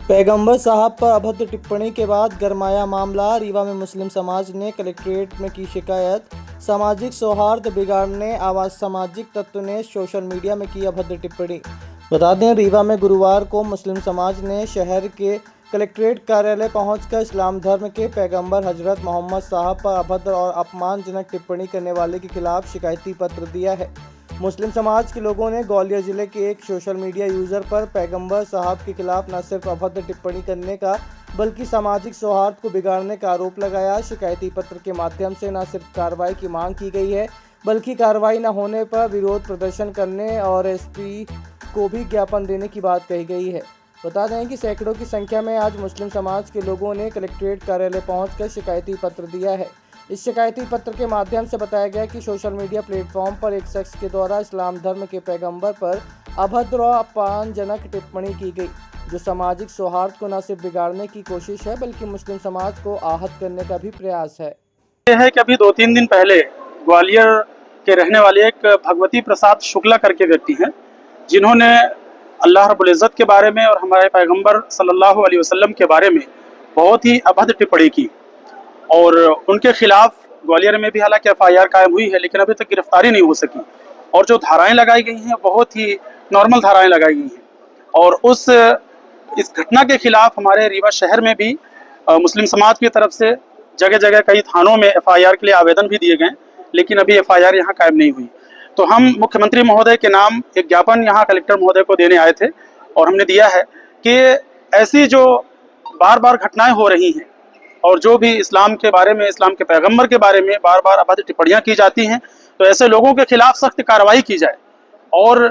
पैगंबर साहब पर अभद्र टिप्पणी के बाद गरमाया मामला। रीवा में मुस्लिम समाज ने कलेक्ट्रेट में की शिकायत। सामाजिक सौहार्द बिगाड़ने आवाज सामाजिक तत्व ने सोशल मीडिया में की अभद्र टिप्पणी। बता दें, रीवा में गुरुवार को मुस्लिम समाज ने शहर के कलेक्ट्रेट कार्यालय पहुंचकर इस्लाम धर्म के पैगंबर हजरत मोहम्मद साहब पर अभद्र और अपमानजनक टिप्पणी करने वाले के खिलाफ शिकायती पत्र दिया है। मुस्लिम समाज के लोगों ने ग्वालियर जिले के एक सोशल मीडिया यूज़र पर पैगंबर साहब के खिलाफ न सिर्फ अभद्र टिप्पणी करने का बल्कि सामाजिक सौहार्द को बिगाड़ने का आरोप लगाया। शिकायती पत्र के माध्यम से न सिर्फ कार्रवाई की मांग की गई है बल्कि कार्रवाई न होने पर विरोध प्रदर्शन करने और एसपी को भी ज्ञापन देने की बात कही गई है। बता दें कि सैकड़ों की संख्या में आज मुस्लिम समाज के लोगों ने कलेक्ट्रेट कार्यालय पहुंचकर शिकायती पत्र दिया है। इस शिकायती पत्र के माध्यम से बताया गया कि सोशल मीडिया प्लेटफॉर्म पर एक शख्स के द्वारा इस्लाम धर्म के पैगंबर पर अभद्र और अपमानजनक टिप्पणी की गई, जो सामाजिक सौहार्द को न सिर्फ बिगाड़ने की कोशिश है बल्कि मुस्लिम समाज को आहत करने का भी प्रयास है। यह है कि अभी 2-3 दिन पहले ग्वालियर के रहने वाले एक भगवती प्रसाद शुक्ला करके व्यक्ति हैं, जिन्होंने अल्लाह रब्बुल इज़्ज़त के बारे में और हमारे पैगंबर सल्लल्लाहु अलैहि वसल्लम के बारे में बहुत ही अभद्र टिप्पणी की और उनके खिलाफ ग्वालियर में भी हालांकि एफआईआर कायम हुई है, लेकिन अभी तक गिरफ्तारी नहीं हो सकी और जो धाराएं लगाई गई हैं बहुत ही नॉर्मल धाराएं लगाई गई हैं। और इस घटना के खिलाफ हमारे रीवा शहर में भी मुस्लिम समाज की तरफ से जगह जगह कई थानों में एफआईआर के लिए आवेदन भी दिए गए, लेकिन अभी एफआईआर यहाँ कायम नहीं हुई। तो हम मुख्यमंत्री महोदय के नाम एक ज्ञापन यहाँ कलेक्टर महोदय को देने आए थे और हमने दिया है कि ऐसी जो बार बार घटनाएं हो रही हैं और जो भी इस्लाम के बारे में, इस्लाम के पैगंबर के बारे में बार बार अभद्र टिप्पणियां की जाती हैं, तो ऐसे लोगों के खिलाफ सख्त कार्रवाई की जाए। और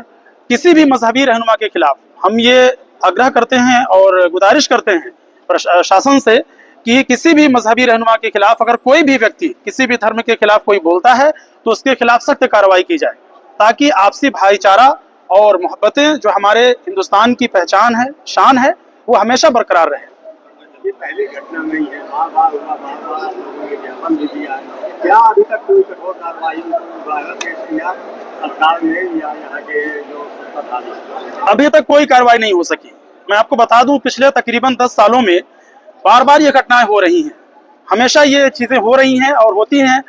किसी भी मजहबी रहनुमा के खिलाफ हम ये आग्रह करते हैं और गुजारिश करते हैं प्रशासन से कि किसी भी मजहबी रहनुमा के खिलाफ अगर कोई भी व्यक्ति किसी भी धर्म के खिलाफ कोई बोलता है तो उसके खिलाफ सख्त कार्रवाई की जाए, ताकि आपसी भाईचारा और मोहब्बतें जो हमारे हिंदुस्तान की पहचान है, शान है, वो हमेशा बरकरार रहे। ये पहली घटना नहीं है, बार-बार लोगों ने ज्ञापन भी दिया है। क्या अभी तक कोई कठोर कार्रवाई सरकार ने या यहाँ के जो सत्ताधारी? अभी तक कोई कार्रवाई नहीं हो सकी। मैं आपको बता दूं, पिछले तकरीबन 10 सालों में बार बार ये घटनाएं हो रही हैं। हमेशा ये चीज़ें हो रही हैं और होती हैं।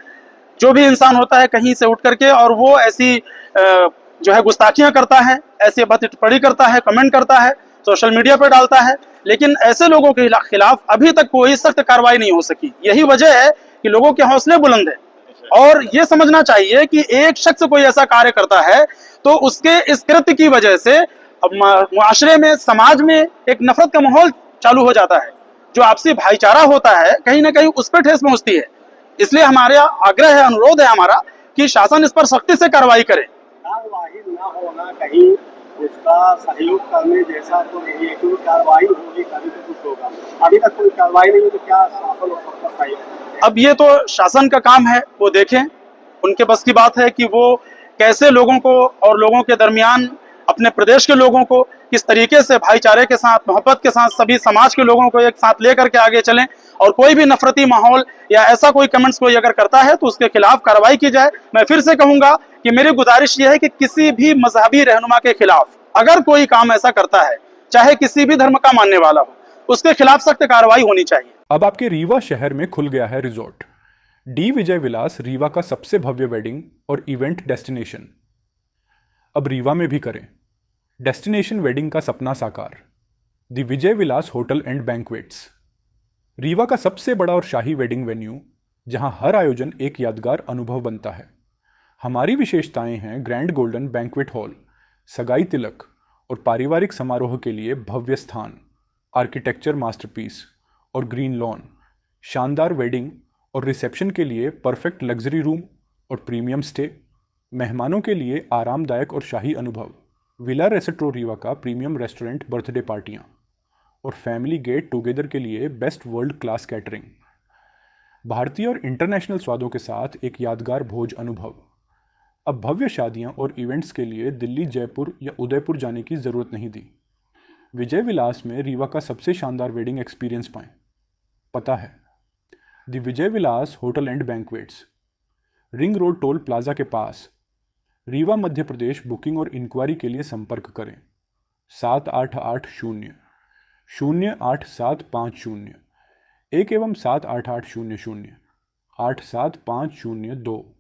जो भी इंसान होता है कहीं से उठ करके और वो ऐसी जो है गुस्ताखियां करता है, ऐसी अभद्र टिप्पणी करता है, कमेंट करता है, सोशल मीडिया पर डालता है, लेकिन ऐसे लोगों के खिलाफ अभी तक कोई सख्त कार्रवाई नहीं हो सकी। यही वजह है कि लोगों के हौसले बुलंद है और ये समझना चाहिए कि एक शख्स कोई ऐसा कार्य करता है तो उसके इस कृत्य की वजह से मुआशरे में, समाज में एक नफरत का माहौल चालू हो जाता है। जो आपसी भाईचारा होता है कहीं ना कहीं उस पर ठेस पहुंचती है। इसलिए हमारा आग्रह है, अनुरोध है हमारा कि शासन इस पर सख्ती से कार्रवाई करे। कार्रवाई ना होना कहीं उसका सहयोग करने जैसा तो नहीं है, क्योंकि कार्रवाई होगी तभी तो कुछ होगा। अभी तक कोई कार्रवाई नहीं है तो क्या शासन और सबका सहयोग? अब ये तो शासन का काम है, वो देखें, उनके बस की बात है कि वो कैसे लोगों को और लोगों के दरमियान अपने प्रदेश के लोगों को किस तरीके से भाईचारे के साथ, मोहब्बत के साथ सभी समाज के लोगों को एक साथ लेकर के आगे चलें और कोई भी नफरती माहौल या ऐसा कोई कमेंट्स कोई अगर करता है तो उसके खिलाफ कार्रवाई की जाए। मैं फिर से कहूंगा कि मेरी गुजारिश ये है कि किसी भी मजहबी रहनुमा के खिलाफ अगर कोई काम ऐसा करता है, चाहे किसी भी धर्म का मानने वाला हो, उसके खिलाफ सख्त कार्रवाई होनी चाहिए। अब आपके रीवा शहर में खुल गया है रिजॉर्ट डी विजय विलास, रीवा का सबसे भव्य वेडिंग और इवेंट डेस्टिनेशन। अब रीवा में भी करें डेस्टिनेशन वेडिंग का सपना साकार। The Vijay Vilas hotel and banquets, Rewa का सबसे बड़ा और शाही वेडिंग वेन्यू, जहां हर आयोजन एक यादगार अनुभव बनता है। हमारी विशेषताएं हैं ग्रैंड गोल्डन बैंक्वेट हॉल, सगाई तिलक और पारिवारिक समारोह के लिए भव्य स्थान, आर्किटेक्चर मास्टरपीस और ग्रीन लॉन, शानदार वेडिंग और रिसेप्शन के लिए परफेक्ट लग्जरी रूम और प्रीमियम स्टे, मेहमानों के लिए आरामदायक और शाही अनुभव, विला रेस्टोरेंट रीवा का प्रीमियम रेस्टोरेंट, बर्थडे पार्टियाँ और फैमिली गेट टुगेदर के लिए बेस्ट वर्ल्ड क्लास कैटरिंग, भारतीय और इंटरनेशनल स्वादों के साथ एक यादगार भोज अनुभव। अब भव्य शादियां और इवेंट्स के लिए दिल्ली, जयपुर या उदयपुर जाने की ज़रूरत नहीं दी। विजय विलास में रीवा का सबसे शानदार वेडिंग एक्सपीरियंस पाएं। पता है the Vijay Vilas hotel and banquets, ring road toll plaza के पास, रीवा मध्य प्रदेश। बुकिंग और इंक्वायरी के लिए संपर्क करें 7880 08750 1 एवं 78800 87502।